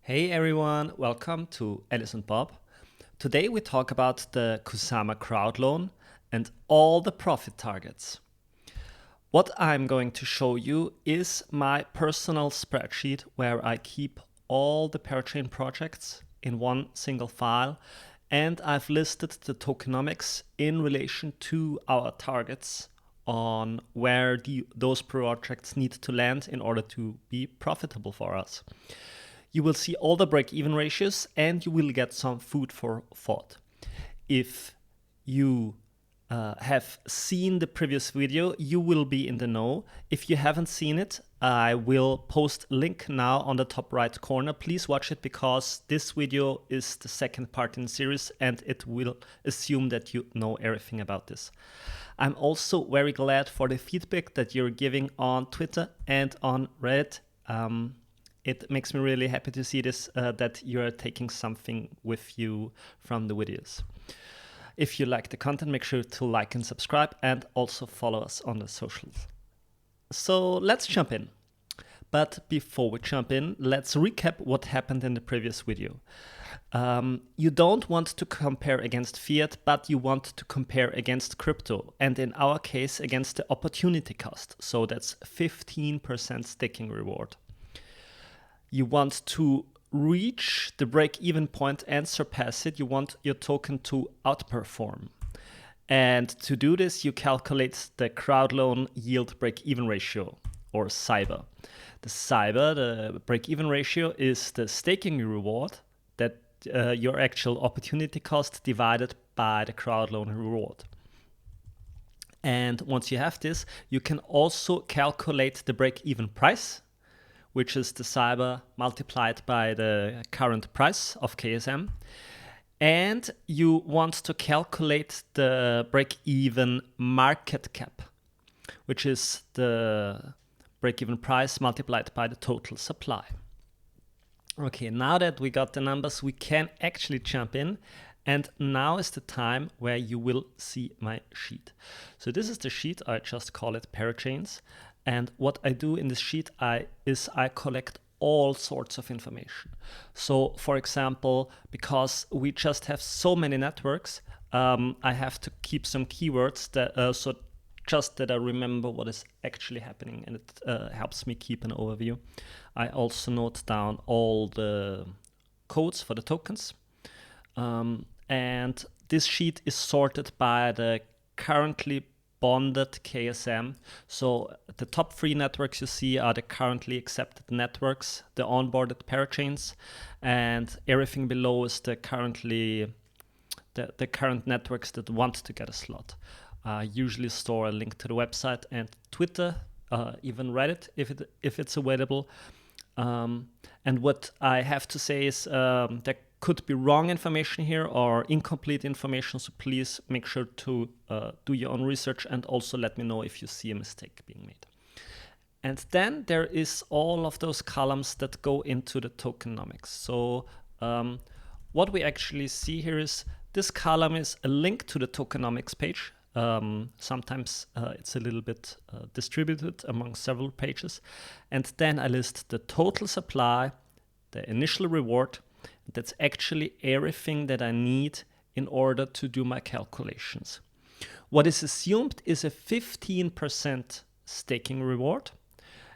Hey everyone, welcome to Alice and Bob. Today we talk about the Kusama crowd loan and all the profit targets. What I'm going to show you is my personal spreadsheet where I keep all the parachain projects in one single file, and I've listed the tokenomics in relation to our targets on where those projects need to land in order to be profitable for us. You will see all the break-even ratios and you will get some food for thought. If you have seen the previous video, you will be in the know. If you haven't seen it, I will post a link now on the top right corner. Please watch it because this video is the second part in the series and it will assume that you know everything about this. I'm also very glad for the feedback that you're giving on Twitter and on Reddit. It makes me really happy to see this, that you're taking something with you from the videos. If you like the content, make sure to like and subscribe and also follow us on the socials. So let's jump in. But before we jump in, let's recap what happened in the previous video. You don't want to compare against fiat, but you want to compare against crypto, and in our case against the opportunity cost. So that's 15% staking reward. You want to reach the break-even point and surpass it. You want your token to outperform. And to do this, you calculate the crowd loan yield break-even ratio, or CYBR. The break-even ratio, is the staking reward that your actual opportunity cost divided by the crowd loan reward. And once you have this, you can also calculate the break-even price, which is the CYBR multiplied by the current price of KSM. And you want to calculate the break-even market cap, which is the break-even price multiplied by the total supply. Okay, now that we got the numbers, we can actually jump in. And now is the time where you will see my sheet. So this is the sheet, I just call it parachains. And what I do in this sheet is I collect all sorts of information. So for example, because we just have so many networks, I have to keep some keywords that so just that I remember what is actually happening, and it helps me keep an overview. I also note down all the codes for the tokens. And this sheet is sorted by the currently bonded KSM. So the top 3 networks you see are the currently accepted networks, the onboarded parachains, and everything below is the current networks that want to get a slot. Usually store a link to the website and Twitter, even Reddit if it's available. And what I have to say is there could be wrong information here or incomplete information, so please make sure to do your own research and also let me know if you see a mistake being made. And then there is all of those columns that go into the tokenomics. So what we actually see here is this column is a link to the tokenomics page. Sometimes it's a little bit distributed among several pages. And then I list the total supply, the initial reward. That's actually everything that I need in order to do my calculations. What is assumed is a 15% staking reward.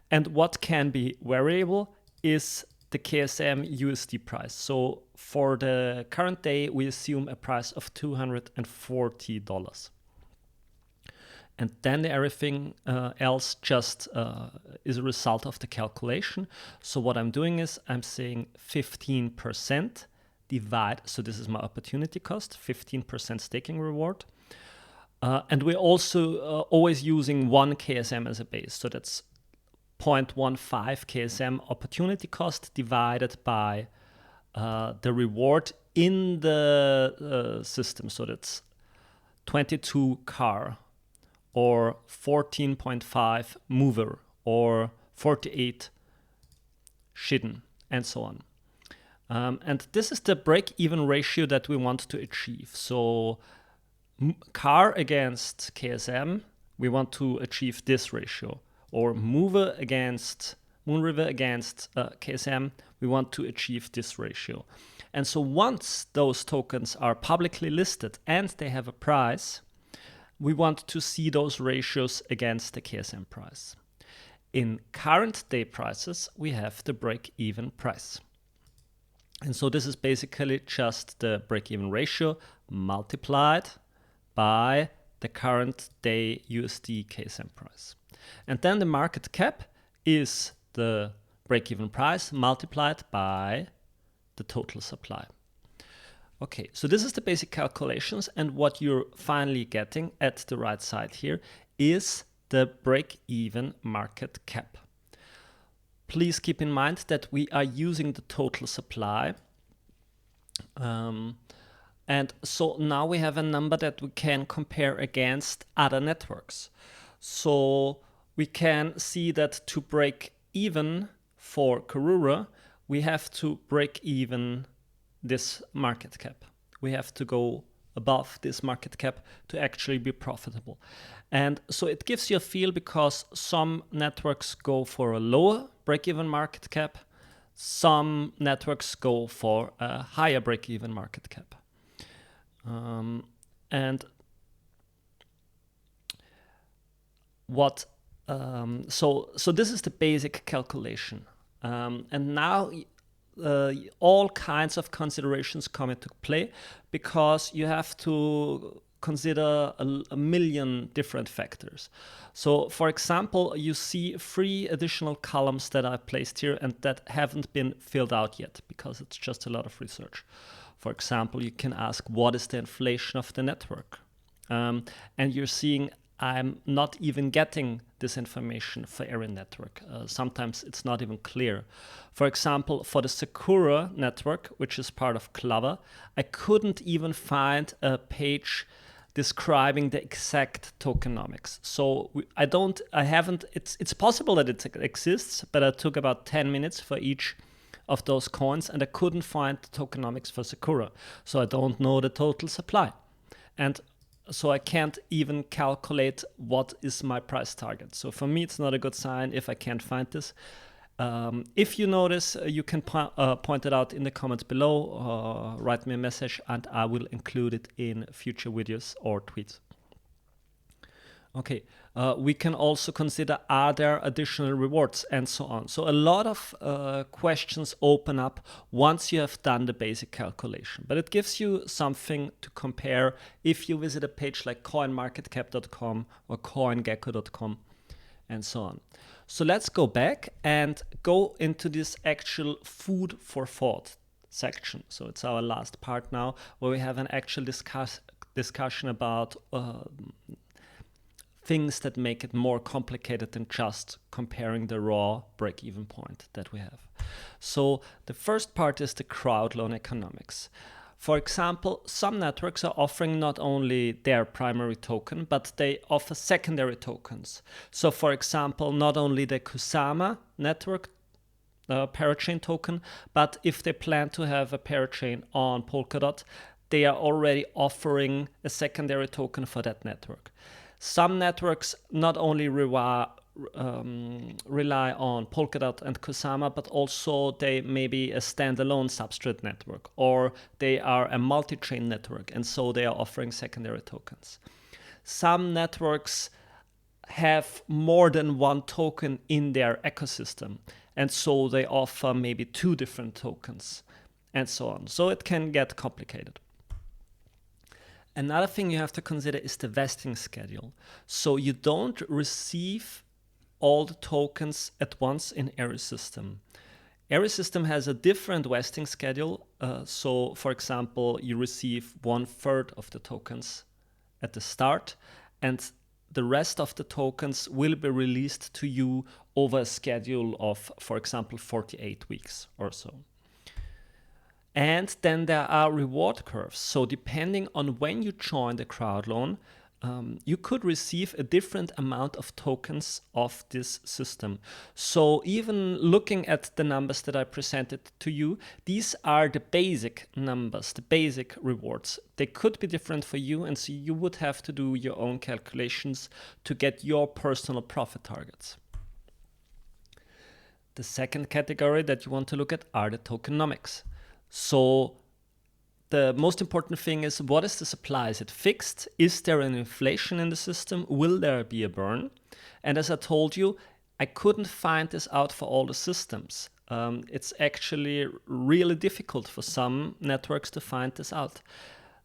And what can be variable is the KSM USD price. So for the current day, we assume a price of $240. And then everything else just is a result of the calculation. So what I'm doing is I'm saying 15% divide, so this is my opportunity cost, 15% staking reward. And we're also always using 1 KSM as a base. So that's 0.15 KSM opportunity cost divided by the reward in the system. So that's 22 car, or 14.5 mover, or 48 Shiden, and so on. And this is the break-even ratio that we want to achieve. So car against KSM, we want to achieve this ratio, or mover against Moonriver against KSM, we want to achieve this ratio. And so once those tokens are publicly listed and they have a price, we want to see those ratios against the KSM price. In current day prices, we have the break-even price. And so this is basically just the break-even ratio multiplied by the current day USD KSM price. And then the market cap is the break-even price multiplied by the total supply. Okay, so this is the basic calculations, and what you're finally getting at the right side here is the break-even market cap. Please keep in mind that we are using the total supply. And so now we have a number that we can compare against other networks. So we can see that to break even for Karura, we have to break even this market cap. We have to go above this market cap to actually be profitable. And so it gives you a feel, because some networks go for a lower break-even market cap, some networks go for a higher break-even market cap. And what so this is the basic calculation, and now all kinds of considerations come into play, because you have to consider a million different factors. So for example, you see 3 additional columns that I placed here and that haven't been filled out yet, because it's just a lot of research. For example, you can ask, what is the inflation of the network? And you're seeing I'm not even getting this information for every network. Sometimes it's not even clear. For example, for the Sakura network, which is part of Khala, I couldn't even find a page describing the exact tokenomics. So it's possible that it exists, but it took about 10 minutes for each of those coins, and I couldn't find the tokenomics for Sakura. So I don't know the total supply. And so I can't even calculate what is my price target. So for me, it's not a good sign if I can't find this. If you notice, you can point it out in the comments below, write me a message, and I will include it in future videos or tweets. Okay, we can also consider, are there additional rewards, and so on. So a lot of questions open up once you have done the basic calculation, but it gives you something to compare if you visit a page like coinmarketcap.com or coingecko.com and so on. So let's go back and go into this actual food for thought section. So it's our last part now, where we have an actual discussion about things that make it more complicated than just comparing the raw break-even point that we have. So the first part is the Crowdloan Economics. For example, some networks are offering not only their primary token, but they offer secondary tokens. So for example, not only the Kusama network parachain token, but if they plan to have a parachain on Polkadot, they are already offering a secondary token for that network. Some networks not only rely on Polkadot and Kusama, but also they may be a standalone substrate network, or they are a multi-chain network, and so they are offering secondary tokens. Some networks have more than one token in their ecosystem, and so they offer maybe 2 different tokens, and so on. So it can get complicated. Another thing you have to consider is the vesting schedule. So you don't receive all the tokens at once in every system. Every system has a different vesting schedule. So for example, you receive 1/3 of the tokens at the start, and the rest of the tokens will be released to you over a schedule of, for example, 48 weeks or so. And then there are reward curves. So depending on when you join the Crowdloan, you could receive a different amount of tokens of this system. So even looking at the numbers that I presented to you, these are the basic numbers, the basic rewards. They could be different for you, and so you would have to do your own calculations to get your personal profit targets. The second category that you want to look at are the tokenomics. So the most important thing is, what is the supply? Is it fixed? Is there an inflation in the system? Will there be a burn? And as I told you, I couldn't find this out for all the systems. It's actually really difficult for some networks to find this out.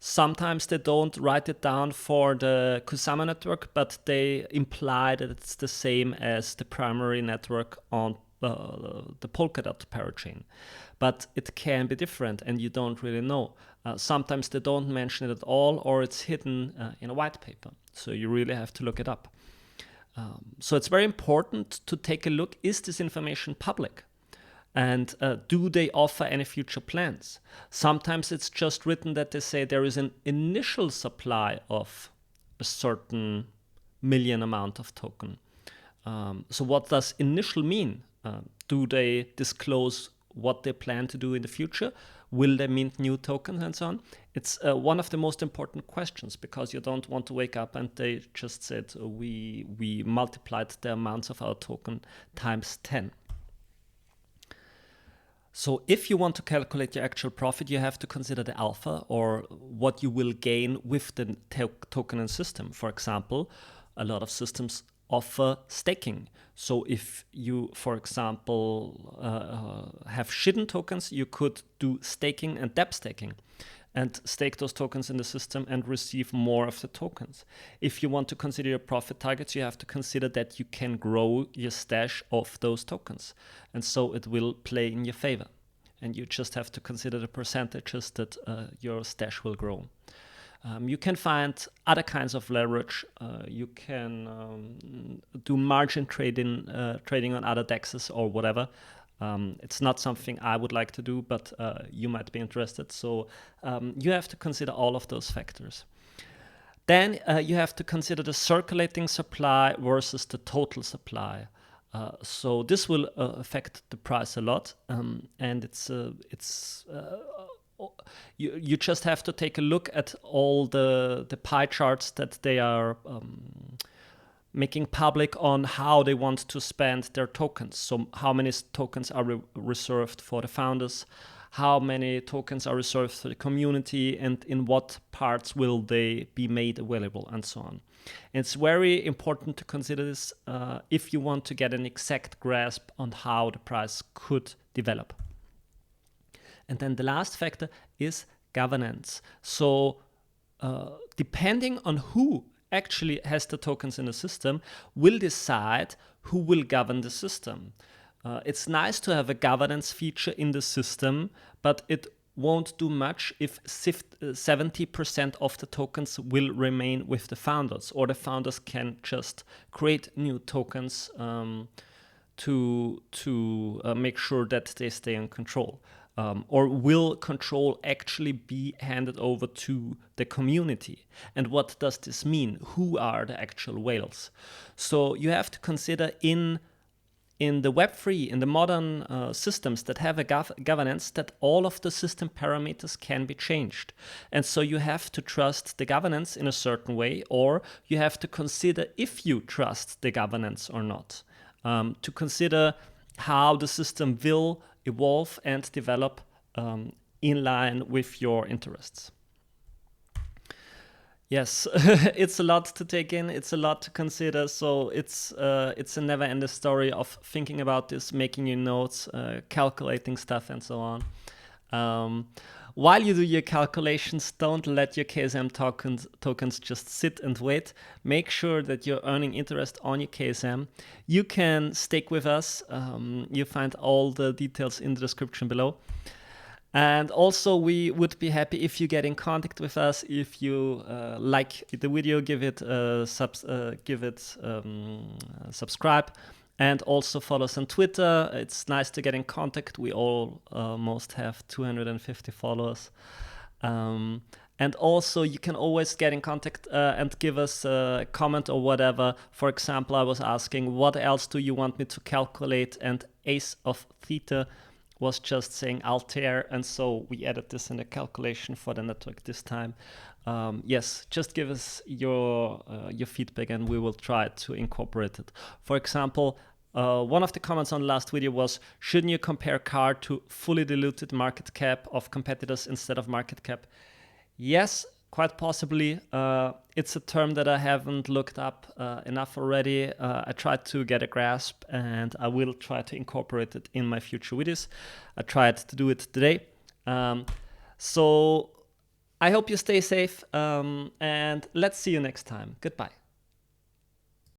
Sometimes they don't write it down for the Kusama network, but they imply that it's the same as the primary network on the Polkadot parachain. But it can be different and you don't really know. Sometimes they don't mention it at all, or it's hidden in a white paper. So you really have to look it up. So it's very important to take a look, is this information public? And do they offer any future plans? Sometimes it's just written that they say there is an initial supply of a certain million amount of token. So what does initial mean? Do they disclose what they plan to do in the future? Will they mint new tokens and so on? It's one of the most important questions, because you don't want to wake up and they just said we multiplied the amounts of our token times 10. So if you want to calculate your actual profit, you have to consider the alpha, or what you will gain with the token and system. For example, a lot of systems offer staking. So if you, for example, have Shiden tokens, you could do staking and dApp staking and stake those tokens in the system and receive more of the tokens. If you want to consider your profit targets, you have to consider that you can grow your stash of those tokens. And so it will play in your favor. And you just have to consider the percentages that your stash will grow. You can find other kinds of leverage. You can do margin trading on other DEXs or whatever. It's not something I would like to do, but you might be interested. So you have to consider all of those factors. Then you have to consider the circulating supply versus the total supply. So this will affect the price a lot, and you just have to take a look at all the pie charts that they are making public on how they want to spend their tokens. So how many tokens are reserved for the founders, how many tokens are reserved for the community, and in what parts will they be made available, and so on. It's very important to consider this if you want to get an exact grasp on how the price could develop. And then the last factor is governance. So depending on who actually has the tokens in the system will decide who will govern the system. It's nice to have a governance feature in the system, but it won't do much if 70% of the tokens will remain with the founders, or the founders can just create new tokens to make sure that they stay in control. Or will control actually be handed over to the community? And what does this mean? Who are the actual whales? So you have to consider in the Web3, in the modern systems that have a governance, that all of the system parameters can be changed. And so you have to trust the governance in a certain way, or you have to consider if you trust the governance or not, to consider how the system will evolve and develop in line with your interests. Yes, it's a lot to take in, it's a lot to consider, so it's a never-ending story of thinking about this, making your notes, calculating stuff, and so on. While you do your calculations, don't let your KSM tokens just sit and wait. Make sure that you're earning interest on your KSM. You can stake with us. You find all the details in the description below. And also, we would be happy if you get in contact with us. If you like the video, give it subscribe, and also follow us on Twitter. It's nice to get in contact. We almost have 250 followers. And also, you can always get in contact and give us a comment or whatever. For example, I was asking, what else do you want me to calculate? And Ace of Theta was just saying Altair, and so we added this in the calculation for the network this time. Yes, just give us your feedback and we will try to incorporate it. For example, One of the comments on the last video was, shouldn't you compare CAR to fully diluted market cap of competitors instead of market cap? Yes, quite possibly. It's a term that I haven't looked up enough already. I tried to get a grasp, and I will try to incorporate it in my future videos. I tried to do it today. So I hope you stay safe, and let's see you next time. Goodbye.